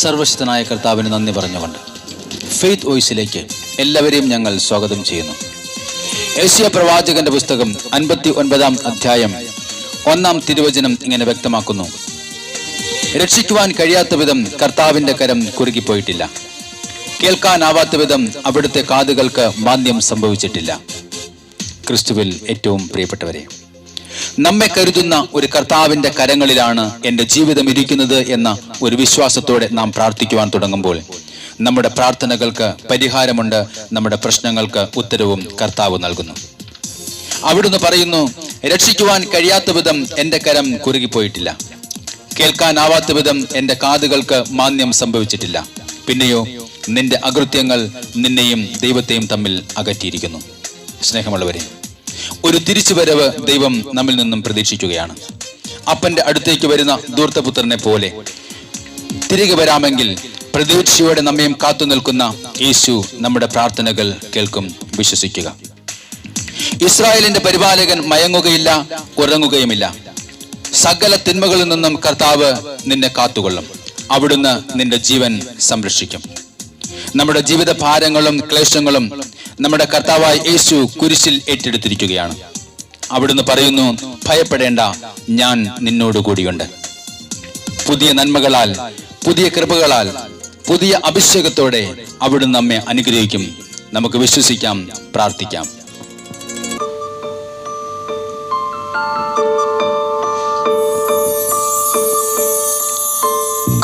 സർവശക്തനായ കർത്താവിന് നന്ദി പറഞ്ഞുകൊണ്ട് ഫെയ്ത്ത് വോയിസിലേക്ക് എല്ലാവരെയും ഞങ്ങൾ സ്വാഗതം ചെയ്യുന്നു. യെശയ്യാ പ്രവാചകന്റെ പുസ്തകം 59-ാം അധ്യായം 1-ാം തിരുവചനം ഇങ്ങനെ വ്യക്തമാക്കുന്നു: രക്ഷിക്കുവാൻ കഴിയാത്ത വിധം കർത്താവിന്റെ കരം കുറുകിപ്പോയിട്ടില്ല, കേൾക്കാനാവാത്ത വിധം അവിടുത്തെ കാതുകൾക്ക് മാന്ദ്യം സംഭവിച്ചിട്ടില്ല. ക്രിസ്തുവിൽ ഏറ്റവും പ്രിയപ്പെട്ടവരെ, നമ്മെ കരുതുന്ന ഒരു കർത്താവിന്റെ കരങ്ങളിലാണ് എൻ്റെ ജീവിതം ഇരിക്കുന്നത് എന്ന ഒരു വിശ്വാസത്തോടെ നാം പ്രാർത്ഥിക്കുവാൻ തുടങ്ങുമ്പോൾ നമ്മുടെ പ്രാർത്ഥനകൾക്ക് പരിഹാരമുണ്ട്, നമ്മുടെ പ്രശ്നങ്ങൾക്ക് ഉത്തരവും കർത്താവ് നൽകുന്നു. അവിടുന്ന് പറയുന്നു, രക്ഷിക്കുവാൻ കഴിയാത്ത വിധം എൻ്റെ കരം കുറുകിപ്പോയിട്ടില്ല, കേൾക്കാനാവാത്ത വിധം എൻ്റെ കാതുകൾക്ക് മാന്ദ്യം സംഭവിച്ചിട്ടില്ല. പിന്നെയോ നിന്റെ അകൃത്യങ്ങൾ നിന്നെയും ദൈവത്തെയും തമ്മിൽ അകറ്റിയിരിക്കുന്നു. സ്നേഹമുള്ളവരെ, ഒരു തിരിച്ചുവരവ് ദൈവം നമ്മിൽ നിന്നും പ്രതീക്ഷിക്കുകയാണ്. അപ്പന്റെ അടുത്തേക്ക് വരുന്ന ധൂർത്തപുത്രനെ പോലെ തിരികെ വരാമെങ്കിൽ പ്രതീക്ഷയോടെ നമ്മയും കാത്തു നിൽക്കുന്ന യേശു നമ്മുടെ പ്രാർത്ഥനകൾ കേൾക്കും. വിശ്വസിക്കുക. ഇസ്രായേലിന്റെ പരിപാലകൻ മയങ്ങുകയില്ല, ഉറങ്ങുകയുമില്ല. സകല തിന്മകളിൽ നിന്നും കർത്താവ് നിന്നെ കാത്തുകൊള്ളും. അവിടുന്ന് നിന്റെ ജീവൻ സംരക്ഷിക്കും. നമ്മുടെ ജീവിത ഭാരങ്ങളും ക്ലേശങ്ങളും നമ്മുടെ കർത്താവായ യേശു കുരിശിൽ ഏറ്റെടുത്തിരിക്കുകയാണ്. അവിടുന്ന് പറയുന്നു, ഭയപ്പെടേണ്ട, ഞാൻ നിന്നോട് കൂടിയുണ്ട്. പുതിയ നന്മകളാൽ, പുതിയ കൃപകളാൽ, പുതിയ അഭിഷേകത്തോടെ അവിടുന്ന് നമ്മെ അനുഗ്രഹിക്കും. നമുക്ക് വിശ്വസിക്കാം, പ്രാർത്ഥിക്കാം.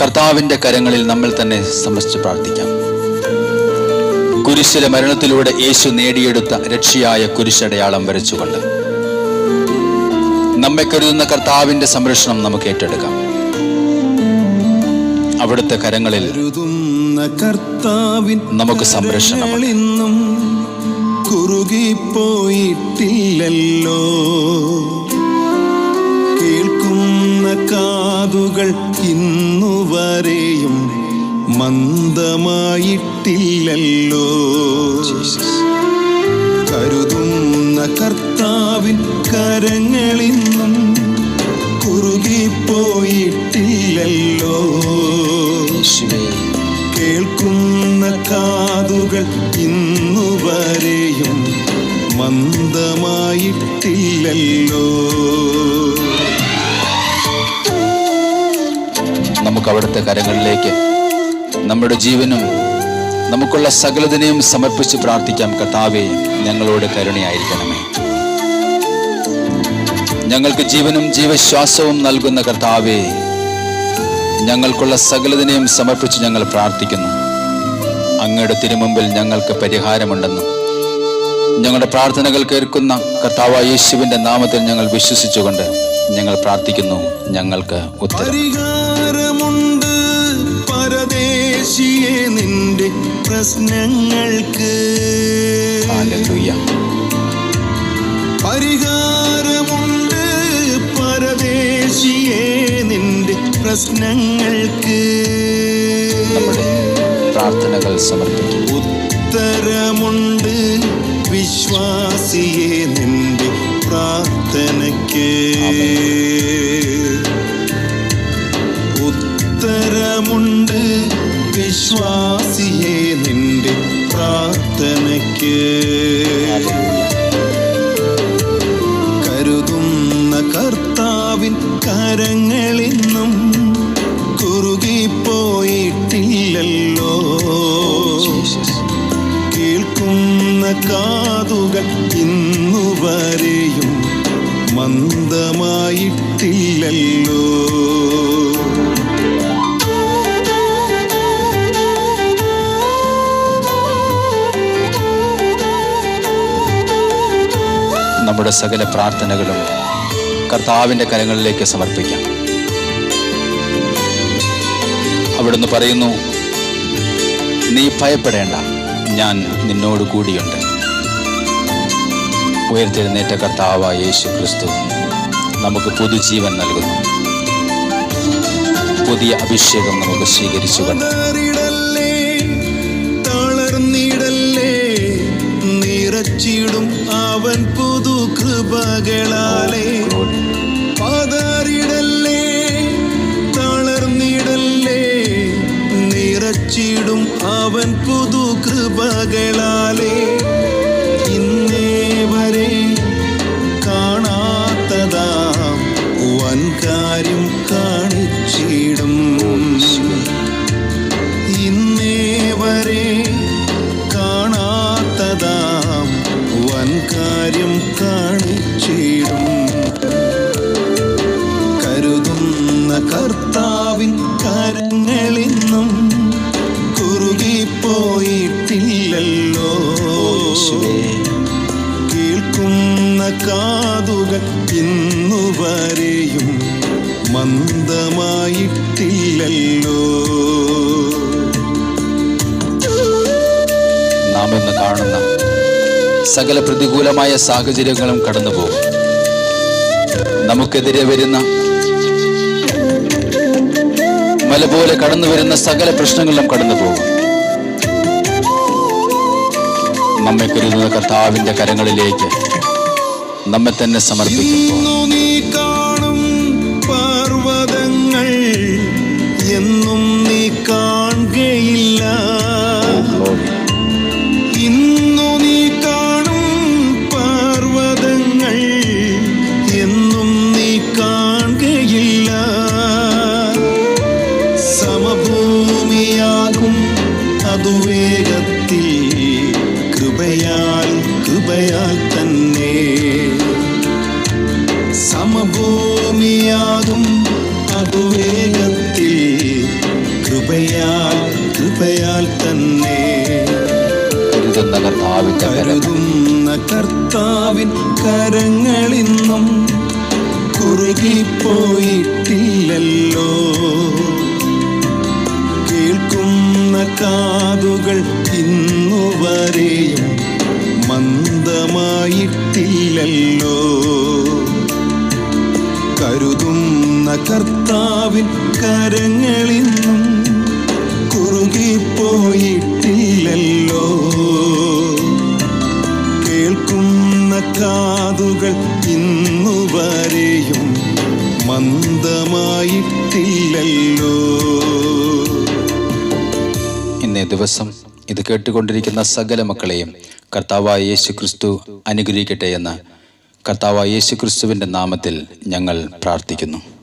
കർത്താവിന്റെ കരങ്ങളിൽ നമ്മൾ തന്നെ സമർപ്പിച്ച് പ്രാർത്ഥിക്കാം. കുരിശിലെ മരണത്തിലൂടെ യേശു നേടിയെടുത്ത രക്ഷയായ കുരിശടയാളം വരച്ചുകൊണ്ട് നമ്മെ കരുതുന്ന കർത്താവിന്റെ സംരക്ഷണം നമുക്ക് ഏറ്റെടുക്കാം. അവിടുത്തെ കരങ്ങളിൽ നമുക്ക് സംരക്ഷണം. കുറുകിപ്പോയിട്ടില്ലല്ലോ, കേൾക്കുന്ന കാതുകൾ ഇന്നുവരെയും മന്ദമായിട്ടില്ലല്ലോ. കരുതുന്ന കർത്താവിൻ കരങ്ങളിന്നും കുറുകിപ്പോയിട്ടില്ലല്ലോ, കേൾക്കുന്ന കാതുകൾ ഇന്നുവരെയും മന്ദമായിട്ടില്ലല്ലോ. നമുക്ക് അവിടുത്തെ കരങ്ങളിലേക്ക് നമ്മുടെ ജീവനും നമുക്കുള്ള സകലതിനെയും സമർപ്പിച്ച് പ്രാർത്ഥിക്കാം. കർത്താവേ, ഞങ്ങളോട് കരുണയായിരിക്കണമേ. ഞങ്ങൾക്ക് ജീവനും ജീവശ്വാസവും നൽകുന്ന കർത്താവേ, ഞങ്ങൾക്കുള്ള സകലതിനെയും സമർപ്പിച്ച് ഞങ്ങൾ പ്രാർത്ഥിക്കുന്നു. അങ്ങയുടെ തിരുമുമ്പിൽ ഞങ്ങൾക്ക് പരിഹാരമുണ്ടെന്നും ഞങ്ങളുടെ പ്രാർത്ഥനകൾ കേൾക്കുന്ന കർത്താവായ യേശുവിന്റെ നാമത്തിൽ ഞങ്ങൾ വിശ്വസിച്ചുകൊണ്ട് ഞങ്ങൾ പ്രാർത്ഥിക്കുന്നു. ഞങ്ങൾക്ക് ഉത്തരം. പരദേശിയെ നിന്റെ പ്രശ്നങ്ങൾക്ക് പരിഹാരമുണ്ട്. പരദേശിയെ നിന്റെ പ്രശ്നങ്ങൾക്ക് നമ്മുടെ പ്രാർത്ഥനകൾ സമർപ്പിക്കും. ഉത്തരമുണ്ട് വിശ്വാസിയെ നിന്റെ പ്രാർത്ഥനയ്ക്ക്. ഉത്തരമുണ്ട് വിശ്വാസിയെ നിന്റെ പ്രാർത്ഥനയ്ക്ക്. കരുതുന്ന കർത്താവിൻ കരങ്ങളിന്നും കുറുകിപ്പോയിട്ടില്ലല്ലോ, കേൾക്കുന്ന കാതുകൾ ഇന്നുവരെയും മന്ദമായിട്ടില്ലല്ലോ. നമ്മുടെ സകല പ്രാർത്ഥനകളും കർത്താവിന്റെ കരങ്ങളിലേക്ക് സമർപ്പിക്കാം. അവിടുന്ന് പറയുന്നു, നീ ഭയപ്പെടേണ്ട, ഞാൻ നിന്നോട് കൂടിയുണ്ട്. ഉയർത്തെഴുന്നേറ്റ കർത്താവായ യേശു ക്രിസ്തു നമുക്ക് പുതുജീവൻ നൽകുന്നു. പുതിയ അഭിഷേകം നമുക്ക് സ്വീകരിച്ചുകൊണ്ട് നിറച്ചിടും അവൻ പുതു കൃപകളാലേ. പതറിടല്ലേ, തളർന്നിടല്ലേ, അവൻ പുതു കൃപകളാലേ ഇന്നേ വരെ കാണാത്തതാം വൻകാര്യം കാണിച്ചിടും. ഇന്നേ വരെ കാണാത്തതാം വൻകാര്യം കാണിച്ചിടും. കരുതുന്ന കർത്താവിൻ കരങ്ങളിന്നും കുറുകിപ്പോയിട്ടില്ലല്ലോ. കേൾക്കുന്ന കാതുകൾ ഇന്നുവരെയും മന്ദമായിട്ടില്ലല്ലോ. നാം ഇന്ന് കാണുന്ന സകല പ്രതികൂലമായ സാഹചര്യങ്ങളും കടന്നുപോകും. നമുക്കെതിരെ വരുന്ന മല പോലെ കടന്നു വരുന്ന സകല പ്രശ്നങ്ങളും കടന്നുപോകും. നമ്മെ കരുതുന്ന കർത്താവിന്റെ കരങ്ങളിലേക്ക് നമ്മെ തന്നെ സമർപ്പിക്കുന്നു. നീ കാണും പർവ്വതങ്ങൾ എന്നും നീ കാണുകയില്ല. ഇന്നു നീ കാണും പർവ്വതങ്ങൾ എന്നും നീ കാണുകയില്ല. സമഭൂമിയാകും അതു വേഗത്തിൽ കൃപയാൽ തന്നെ. സമഭൂമിയാകും അതു വേഗത്തിൽ കൃപയാൽ തന്നെ. കരുതുന്ന കർത്താവിൻ കരങ്ങളിന്നും കുറുകിപ്പോയിട്ടില്ലല്ലോ. കേൾക്കുന്ന കാതുകൾ ഇന്നുവരെയും മന്ദമായിട്ടില്ലല്ലോ. കരുതുന്ന കർത്താവിൻ കരങ്ങളിന്നും കുറുകിപ്പോയിട്ടില്ലല്ലോ. കേൾക്കുന്ന കാതുകൾ ഇന്നുവരെയും മന്ദമായിട്ടില്ലല്ലോ. ഇന്നേ ദിവസം ഇത് കേട്ടുകൊണ്ടിരിക്കുന്ന സകല മക്കളെയും കർത്താവായ യേശു ക്രിസ്തു അനുഗ്രഹിക്കട്ടെ എന്ന് കർത്താവായ യേശു ക്രിസ്തുവിന്റെ നാമത്തിൽ ഞങ്ങൾ പ്രാർത്ഥിക്കുന്നു.